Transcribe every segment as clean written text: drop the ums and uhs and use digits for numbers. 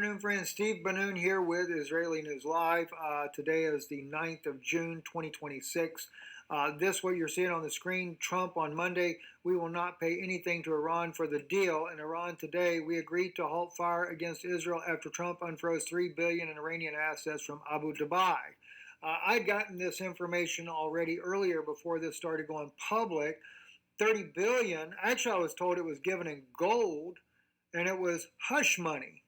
afternoon, friends. Steve Banoon here with Israeli News Live. Today is the 9th of June, 2026. This, what you're seeing on the screen, Trump on Monday, we will not pay anything to Iran for the deal. In Iran today, we agreed to halt fire against Israel after Trump unfroze $3 billion in Iranian assets from Abu Dhabi. I'd gotten this information already earlier before this started going public. 30 billion, actually I was told it was given in gold and it was hush money.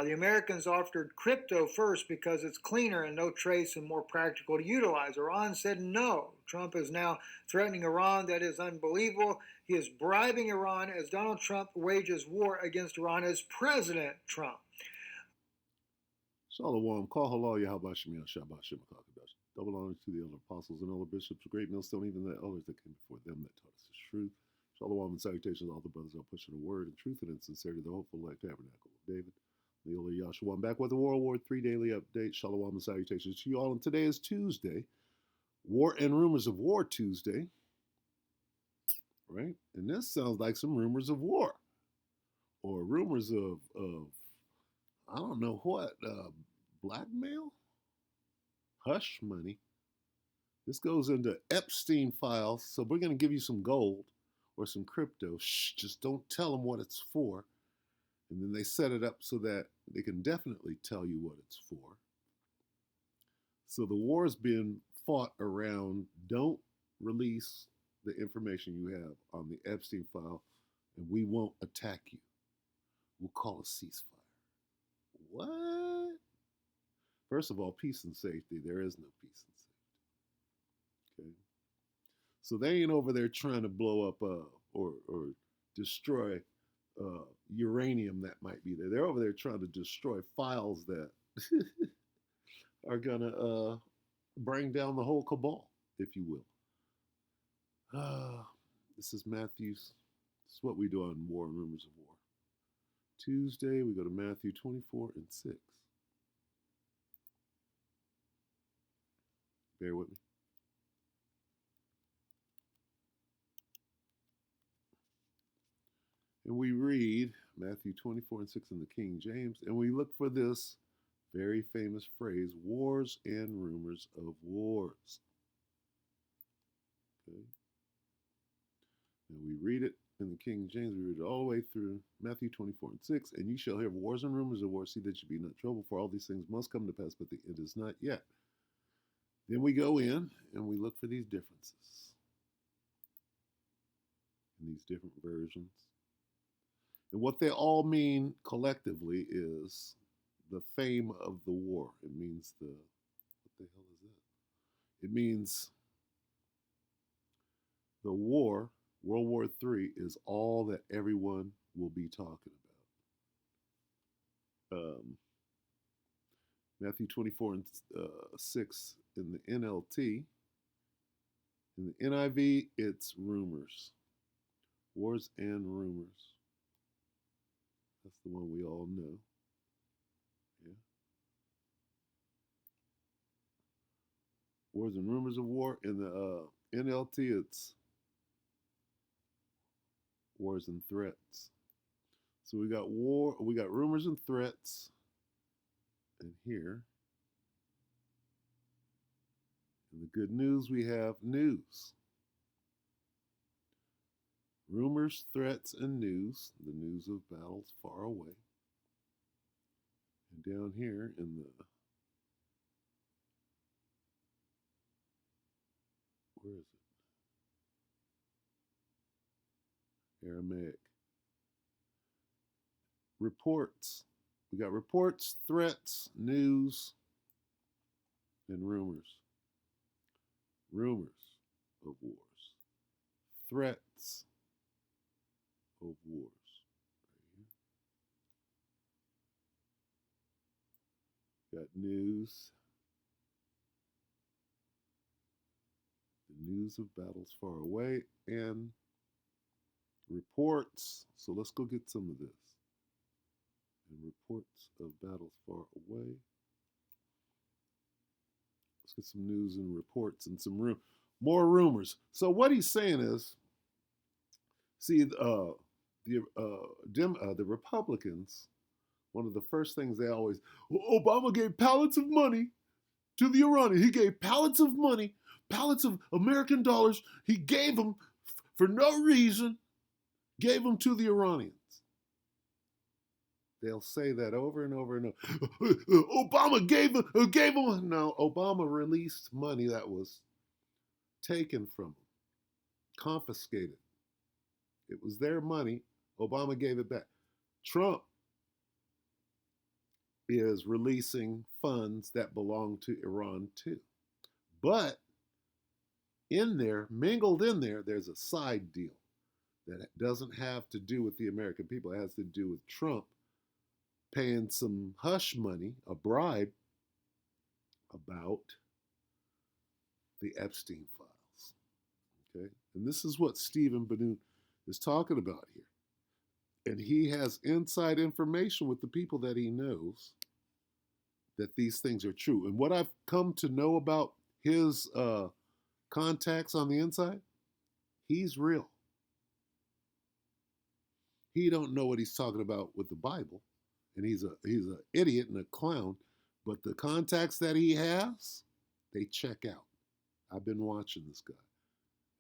The Americans offered crypto first because it's cleaner and no trace and more practical to utilize. Iran said no. Trump is now threatening Iran. That is unbelievable. He is bribing Iran as Donald Trump wages war against Iran as President Trump. Shalom, call halal Yahweh Shemi Shabbat Shemakakadash. Double honors to the elder apostles and elder bishops, great millstone, even the elders that came before them that taught us the truth. Shalom and salutations to all the brothers who are pushing the word and truth and in sincerity, the hopeful like tabernacle of David. The elder Yahshua. I'm back with the WW3 Daily update. Shalom and salutations to you all. And today is Tuesday, War and Rumors of War Tuesday. Right? And this sounds like some rumors of war. Or rumors of I don't know what, blackmail? Hush money. This goes into Epstein files, so we're going to give you some gold or some crypto. Shh, just don't tell them what it's for. And then they set it up so that they can definitely tell you what it's for. So the war is being fought around don't release the information you have on the Epstein file, and we won't attack you. We'll call a ceasefire. What? First of all, peace and safety. There is no peace and safety. Okay. So they ain't over there trying to blow up or destroy uranium that might be there. They're over there trying to destroy files that are gonna bring down the whole cabal, if you will. This is Matthew's. This is what we do on War and Rumors of War. Tuesday, we go to Matthew 24 and 6. Bear with me. And we read Matthew 24 and 6 in the King James, and we look for this very famous phrase, wars and rumors of wars. Okay. And we read it in the King James, we read it all the way through Matthew 24 and 6. And you shall hear of wars and rumors of wars, see that you be not troubled, for all these things must come to pass, but the end is not yet. Then we go in and we look for these differences in these different versions. And what they all mean collectively is the fame of the war. It means what the hell is that? It means the war, World War III, is all that everyone will be talking about. Matthew 24 and 6 in the NLT. In the NIV, it's rumors. Wars and rumors. That's the one we all know. Yeah. Wars and rumors of war. In the NLT, it's wars and threats. So we got war, we got rumors and threats. And here, in the good news, we have news. Rumors, threats, and news. The news of battles far away. And down here in the, where is it? Aramaic. Reports. We got reports, threats, news, and rumors. Rumors of wars. Threats of wars. Right here. Got news. The news of battles far away and reports. So let's go get some of this. And reports of battles far away. Let's get some news and reports and some more rumors. So what he's saying is, see, the Republicans one of the first things they always, Obama gave pallets of money to the Iranians. He gave pallets of money, pallets of American dollars. He gave them for no reason, gave them to the Iranians. They'll say that over and over and over. Obama gave them. No, Obama released money that was taken from them, confiscated. It was their money. Obama gave it back. Trump is releasing funds that belong to Iran too. But in there, mingled in there, there's a side deal that doesn't have to do with the American people. It has to do with Trump paying some hush money, a bribe, about the Epstein files. Okay? And this is what Stephen Bannon is talking about here. And he has inside information with the people that he knows that these things are true. And what I've come to know about his contacts on the inside, he's real. He don't know what he's talking about with the Bible, and he's an idiot and a clown. But the contacts that he has, they check out. I've been watching this guy.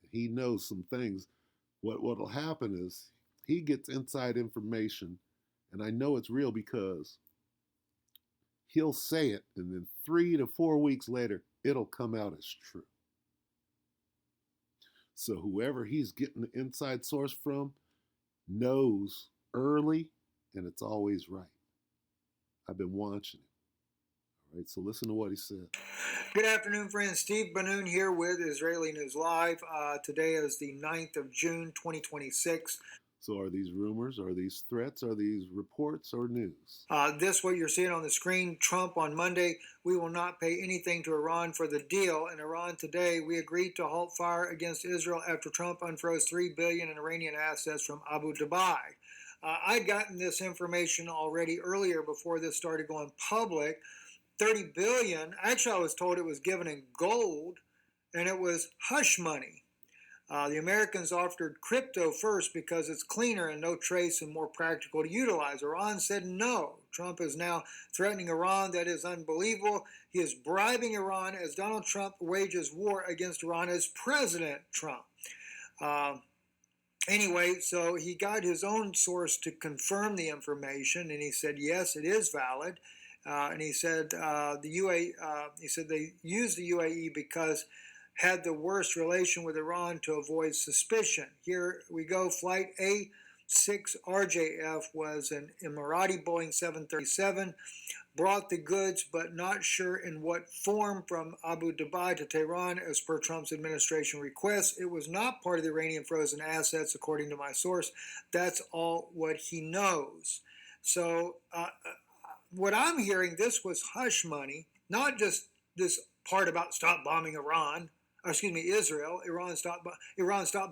He knows some things. What'll happen is he gets inside information, and I know it's real because he'll say it, and then 3 to 4 weeks later, it'll come out as true. So whoever he's getting the inside source from knows early, and it's always right. I've been watching it. All right, so listen to what he said. Good afternoon, friends. Steve Bannon here with Israeli News Live. Today is the 9th of June, 2026. So are these rumors, are these threats, are these reports, or news? This, what you're seeing on the screen, Trump on Monday, we will not pay anything to Iran for the deal. In Iran today, we agreed to halt fire against Israel after Trump unfroze $3 billion in Iranian assets from Abu Dhabi. I'd gotten this information already earlier before this started going public. 30 billion, actually I was told it was given in gold, and it was hush money. The Americans offered crypto first because it's cleaner and no trace and more practical to utilize. Iran said no. Trump is now threatening Iran. That is unbelievable. He is bribing Iran as Donald Trump wages war against Iran as President Trump. Anyway, so he got his own source to confirm the information, and he said, yes, it is valid. And he said he said they used the UAE because had the worst relation with Iran to avoid suspicion. Here we go. Flight A6RJF was an Emirati Boeing 737, brought the goods, but not sure in what form, from Abu Dhabi to Tehran as per Trump's administration request. It was not part of the Iranian frozen assets, according to my source. That's all what he knows. So what I'm hearing, this was hush money, not just this part about stop bombing Iran, or excuse me, Israel. Iran stopped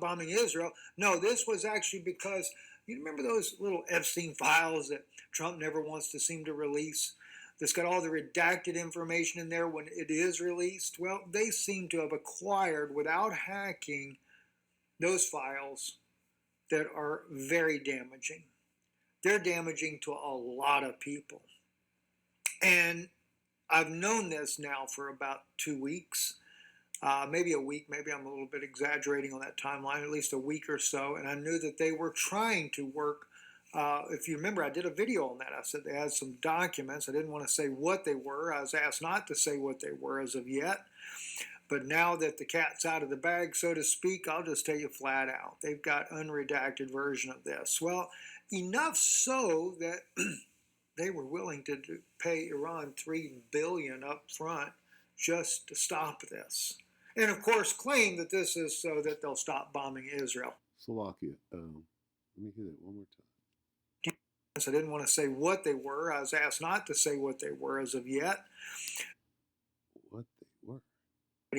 bombing Israel. No, this was actually because, you remember those little Epstein files that Trump never wants to seem to release? That's got all the redacted information in there when it is released. Well, they seem to have acquired, without hacking, those files that are very damaging. They're damaging to a lot of people. And I've known this now for about 2 weeks, maybe a week. Maybe I'm a little bit exaggerating on that timeline, at least a week or so. And I knew that they were trying to work. If you remember, I did a video on that. I said they had some documents. I didn't want to say what they were. I was asked not to say what they were as of yet. But now that the cat's out of the bag, so to speak, I'll just tell you flat out. They've got unredacted version of this. Well, enough so that they were willing to pay Iran $3 billion up front just to stop this. And of course, claim that this is so that they'll stop bombing Israel. Slovakia. Let me hear that one more time. I didn't want to say what they were. I was asked not to say what they were as of yet. What they were.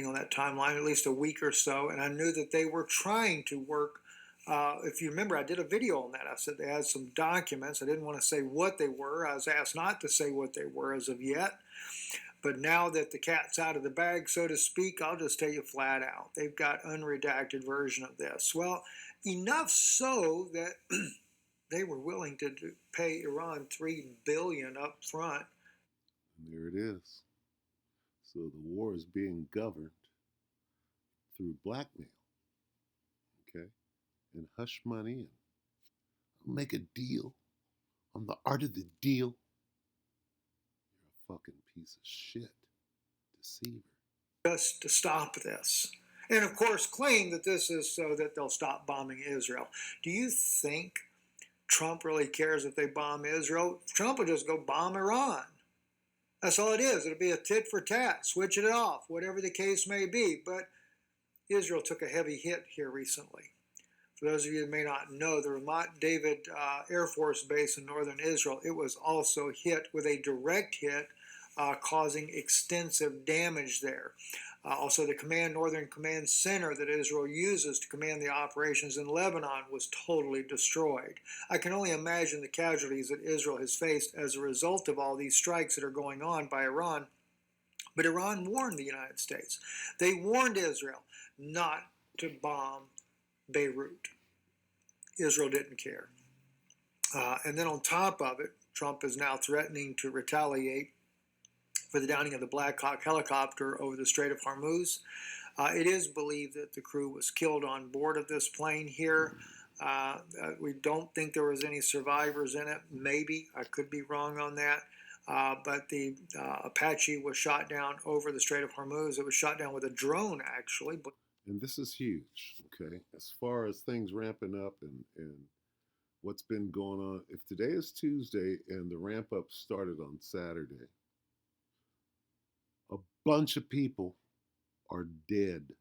On that timeline, at least a week or so, and I knew that they were trying to work. If you remember, I did a video on that. I said they had some documents. I didn't want to say what they were. I was asked not to say what they were as of yet. But now that the cat's out of the bag, so to speak, I'll just tell you flat out. They've got unredacted version of this. Well, enough so that They were willing to pay Iran $3 billion up front. And there it is. So the war is being governed through blackmail, okay, and hush money, and I'll make a deal. I'm the art of the deal. You're a fucking piece of shit, deceiver. Just to stop this. And of course, claim that this is so that they'll stop bombing Israel. Do you think Trump really cares if they bomb Israel? Trump will just go bomb Iran. That's all it is. It'll be a tit for tat, switch it off, whatever the case may be. But Israel took a heavy hit here recently. For those of you that may not know, the Ramat David Air Force Base in northern Israel, it was also hit with a direct hit, causing extensive damage there. Also, the Northern Command Center that Israel uses to command the operations in Lebanon was totally destroyed. I can only imagine the casualties that Israel has faced as a result of all these strikes that are going on by Iran. But Iran warned the United States. They warned Israel not to bomb Beirut. Israel didn't care. And then on top of it, Trump is now threatening to retaliate for the downing of the Black Hawk helicopter over the Strait of Hormuz. It is believed that the crew was killed on board of this plane here. We don't think there was any survivors in it. Maybe. I could be wrong on that. But the Apache was shot down over the Strait of Hormuz. It was shot down with a drone, actually. And this is huge, okay? As far as things ramping up and what's been going on, if today is Tuesday and the ramp up started on Saturday, a bunch of people are dead.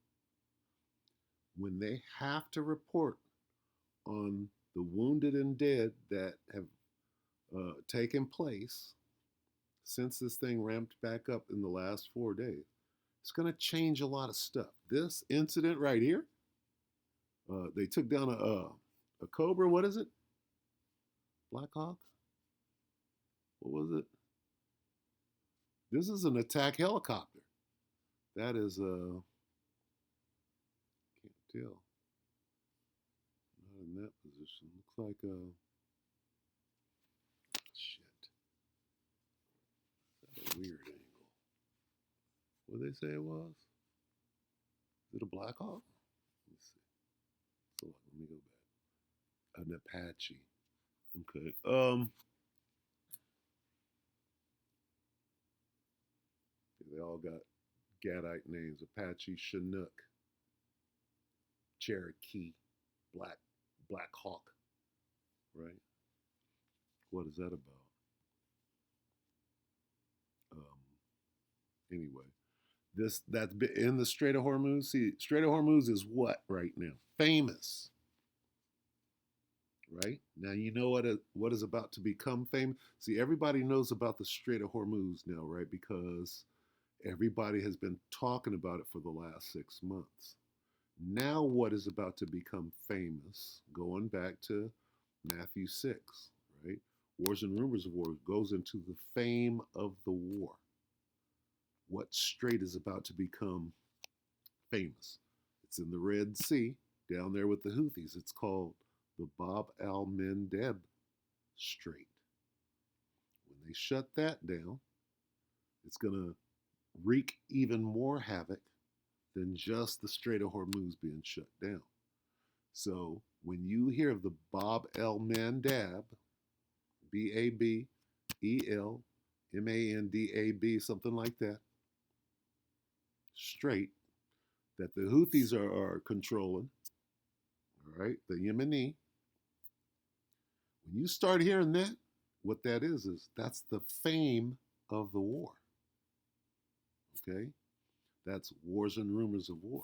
When they have to report on the wounded and dead that have taken place since this thing ramped back up in the last 4 days, it's going to change a lot of stuff. This incident right here, they took down a Cobra. What is it? Black Hawk? What was it? This is an attack helicopter. That is can't tell. Not in that position. Looks like shit. That's a weird angle. What did they say it was? Is it a Black Hawk? Let me see. So let me go back. An Apache. Okay. They all got Gadite names: Apache, Chinook, Cherokee, Black Hawk. Right? What is that about? Anyway, that's in the Strait of Hormuz. See, Strait of Hormuz is what right now? Famous. Right now, you know what is about to become famous. See, everybody knows about the Strait of Hormuz now, right? Because everybody has been talking about it for the last 6 months. Now, what is about to become famous, going back to Matthew 6, right? Wars and rumors of war goes into the fame of the war. What strait is about to become famous? It's in the Red Sea, down there with the Houthis. It's called the Bab al Mandeb Strait. When they shut that down, it's going to wreak even more havoc than just the Strait of Hormuz being shut down. So when you hear of the Bab el Mandab, Babelmandab, something like that, strait that the Houthis are controlling, all right, the Yemeni, when you start hearing that, what that is that's the fame of the war. Okay? That's wars and rumors of war.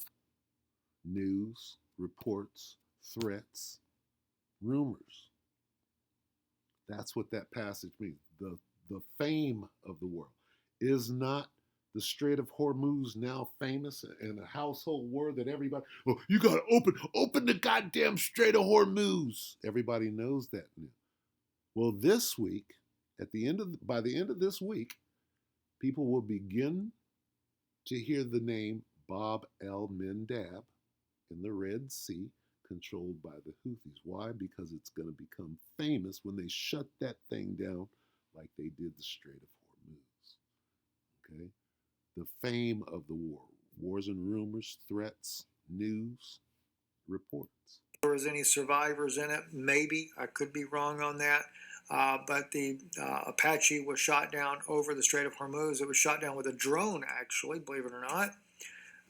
News, reports, threats, rumors. That's what that passage means. The fame of the world. Is not the Strait of Hormuz now famous and a household word that everybody, oh, you gotta open the goddamn Strait of Hormuz. Everybody knows that now. Well, this week, by the end of this week, people will begin to hear the name Bab el Mandab in the Red Sea controlled by the Houthis. Why? Because it's going to become famous when they shut that thing down like they did the Strait of Hormuz. Okay? The fame of the war. Wars and rumors, threats, news, reports. There was any survivors in it? Maybe. I could be wrong on that. But the Apache was shot down over the Strait of Hormuz. It was shot down with a drone, actually, believe it or not,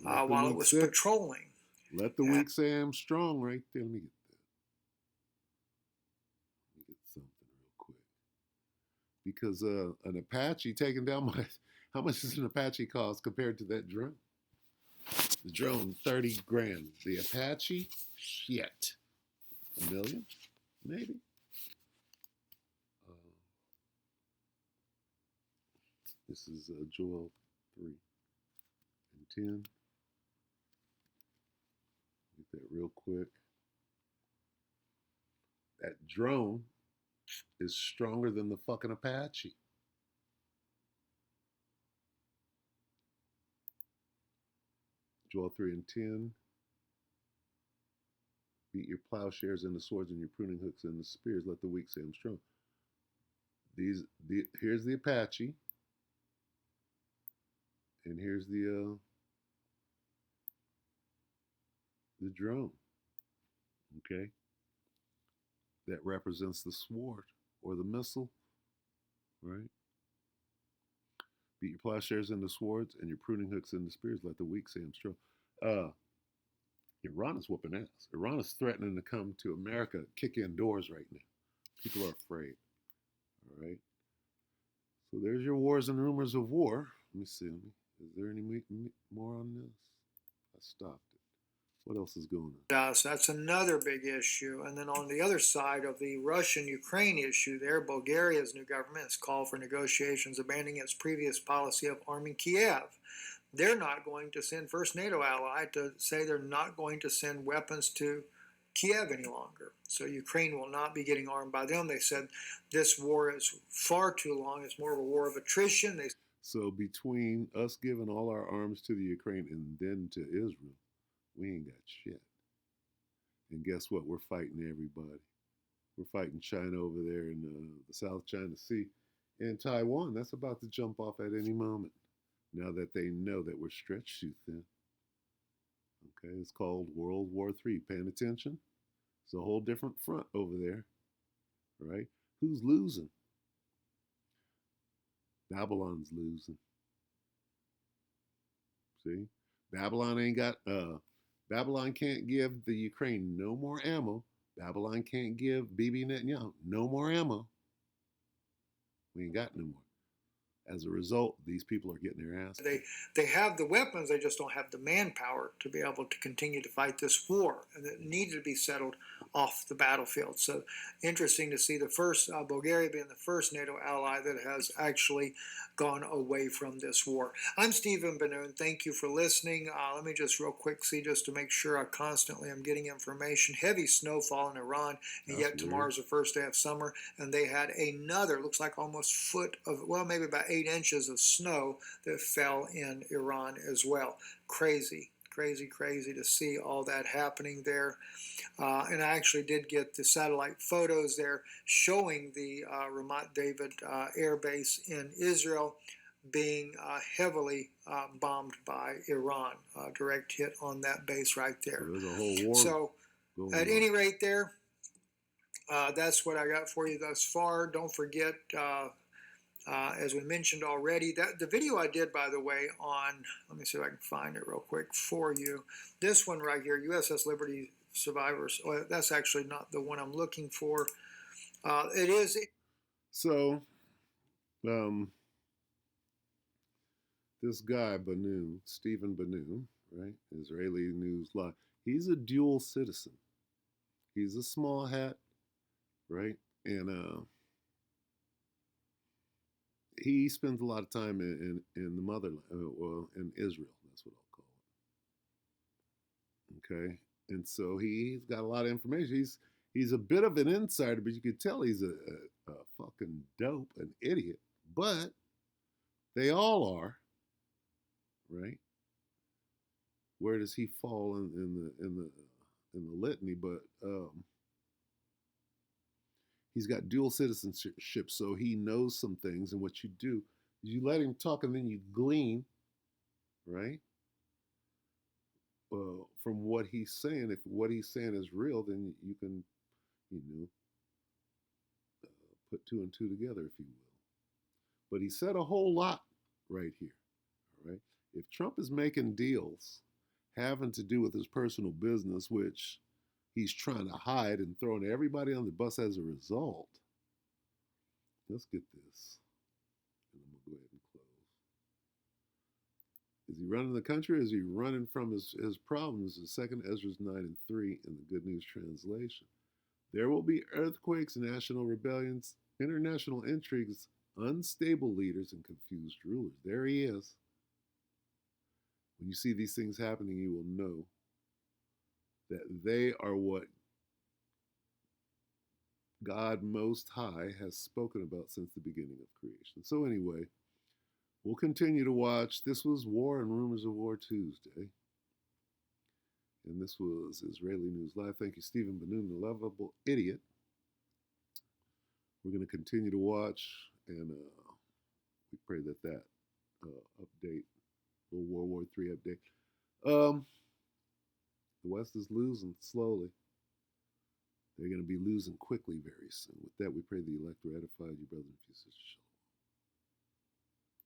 while it was patrolling. Let the weak say I'm strong right there. Let me get that. Let me get something real quick. Because an Apache taking down my. How much does an Apache cost compared to that drone? The drone, 30 grand. The Apache, shit. $1 million? Maybe. This is Joel 3 and 10. Get that real quick. That drone is stronger than the fucking Apache. Joel 3 and 10. Beat your plowshares into swords and your pruning hooks into spears. Let the weak say I'm strong. Here's the Apache. And here's the drone. Okay? That represents the sword or the missile. Right? Beat your plowshares into swords and your pruning hooks into spears. Let the weak say I'm strong. Iran is whooping ass. Iran is threatening to come to America, kick in doors right now. People are afraid. All right. So there's your wars and rumors of war. Let me see. Is there any more on this? I stopped it. What else is going on? So that's another big issue. And then on the other side of the Russian-Ukraine issue there, Bulgaria's new government has called for negotiations abandoning its previous policy of arming Kiev. They're not going to send, first NATO ally to say they're not going to send weapons to Kiev any longer. So Ukraine will not be getting armed by them. They said this war is far too long. It's more of a war of attrition. So between us giving all our arms to the Ukraine and then to Israel, we ain't got shit. And guess what? We're fighting everybody. We're fighting China over there in the South China Sea. And Taiwan, that's about to jump off at any moment. Now that they know that we're stretched too thin. Okay, it's called World War III. Paying attention? It's a whole different front over there. Right? Who's losing? Babylon's losing. See? Babylon can't give the Ukraine no more ammo. Babylon can't give Bibi Netanyahu no more ammo. We ain't got no more. As a result, these people are getting their ass. They have the weapons, they just don't have the manpower to be able to continue to fight this war, and it needed to be settled off the battlefield. So interesting to see the first Bulgaria being the first NATO ally that has actually gone away from this war. I'm Stephen Benoon. Thank you for listening. Let me just real quick see just to make sure I constantly am getting information. Heavy snowfall in Iran, and yet tomorrow's the first day of summer, and they had another, looks like almost foot of, well, maybe about 8 inches of snow that fell in Iran as well. Crazy, crazy, crazy to see all that happening there. And I actually did get the satellite photos there showing the Ramat David Air Base in Israel being heavily bombed by Iran. Direct hit on that base right there. There's a whole war. So at any rate there, that's what I got for you thus far. Don't forget, as we mentioned already, that the video I did, by the way, on, let me see if I can find it real quick for you. This one right here, USS Liberty survivors. Well, that's actually not the one I'm looking for. It is. So, this guy, Stephen Benoon, right? Israeli News Live. He's a dual citizen. He's a small hat, right? And he spends a lot of time in the motherland, well, in Israel. That's what I'll call it. Okay, and so he's got a lot of information. He's a bit of an insider, but you could tell he's a fucking dope, an idiot. But they all are, right? Where does he fall in the in the litany, but he's got dual citizenship, so he knows some things. And what you do is you let him talk, and then you glean, right? From what he's saying. If what he's saying is real, then you can, you know, put two and two together, if you will. But he said a whole lot right here. All right. If Trump is making deals having to do with his personal business, which he's trying to hide and throwing everybody on the bus as a result, let's get this. And I'm going to go ahead and close. Is he running the country or is he running from his problems? The second Ezra 9 and 3 in the Good News Translation. There will be earthquakes, national rebellions, international intrigues, unstable leaders, and confused rulers. There he is. When you see these things happening, you will know that they are what God Most High has spoken about since the beginning of creation. So, anyway, we'll continue to watch. This was War and Rumors of War Tuesday. And this was Israeli News Live. Thank you, Stephen Benoon, the lovable idiot. We're going to continue to watch, and we pray that update, little World War III update. The West is losing slowly. They're going to be losing quickly very soon. With that, we pray the elect are edified, you brothers and sisters.